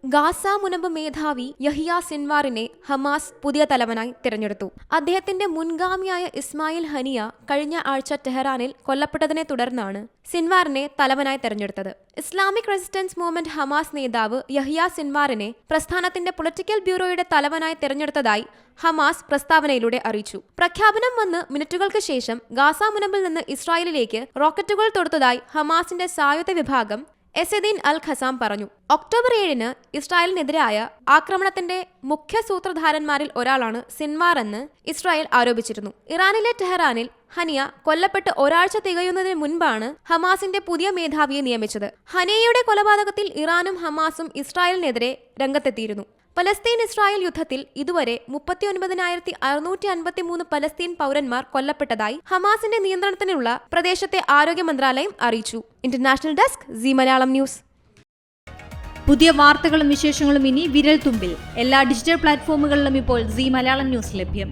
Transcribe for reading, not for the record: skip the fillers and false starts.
Gaza മുനമ്പ് മേധാവി Yahya സിൻവാറിനെ Hamas പുതിയ തലവനായി തിരഞ്ഞെടുത്തു. അദ്ദേഹത്തിന്റെ മുൻഗാമിയായ ഇസ്മായിൽ ഹനിയ കഴിഞ്ഞ ആഴ്ച ടെഹ്റാനിൽ കൊല്ലപ്പെട്ടതിനെ തുടർന്നാണ് സിൻവാറിനെ തലവനായി തെരഞ്ഞെടുത്തത്. ഇസ്ലാമിക് റെസിസ്റ്റൻസ് മൂവ്മെന്റ് ഹമാസ് നേതാവ് യഹിയ സിൻവാറിനെ പ്രസ്ഥാനത്തിന്റെ പൊളിറ്റിക്കൽ ബ്യൂറോയുടെ തലവനായി തെരഞ്ഞെടുത്തതായി ഹമാസ് പ്രസ്താവനയിലൂടെ അറിയിച്ചു. പ്രഖ്യാപനം വന്ന് മിനിറ്റുകൾക്ക് ശേഷം ഗാസ മുനമ്പിൽ നിന്ന് ഇസ്രായേലിലേക്ക് റോക്കറ്റുകൾ തൊടുത്തതായി ഹമാസിന്റെ സായുധ വിഭാഗം എസദീൻ അൽ ഖസാം പറഞ്ഞു. ഒക്ടോബർ 7-ന് ഇസ്രായേലിനെതിരായ ആക്രമണത്തിന്റെ മുഖ്യ സൂത്രധാരന്മാരിൽ ഒരാളാണ് സിൻവാർ എന്ന് ഇസ്രായേൽ ആരോപിച്ചിരുന്നു. ഇറാനിലെ ടെഹ്റാനിൽ ഹനിയ കൊല്ലപ്പെട്ട് ഒരാഴ്ച തികയുന്നതിന് മുൻപാണ് ഹമാസിന്റെ പുതിയ മേധാവിയെ നിയമിച്ചത്. ഹനിയയുടെ കൊലപാതകത്തിൽ ഇറാനും ഹമാസും ഇസ്രായേലിനെതിരെ രംഗത്തെത്തിയിരുന്നു. പലസ്തീൻ ഇസ്രായേൽ യുദ്ധത്തിൽ ഇതുവരെ 39,653 പലസ്തീൻ പൗരന്മാർ കൊല്ലപ്പെട്ടതായി ഹമാസിന്റെ നിയന്ത്രണത്തിലുള്ള പ്രദേശത്തെ ആരോഗ്യ മന്ത്രാലയം അറിയിച്ചു. International desk Zee Malayalam news. പുതിയ വാർത്തകളും വിശേഷങ്ങളും ഇനി വിരൽ തുമ്പിൽ. എല്ലാ ഡിജിറ്റൽ പ്ലാറ്റ്ഫോമുകളിലും ഇപ്പോൾ സീ മലയാളം ന്യൂസ് ലഭ്യം.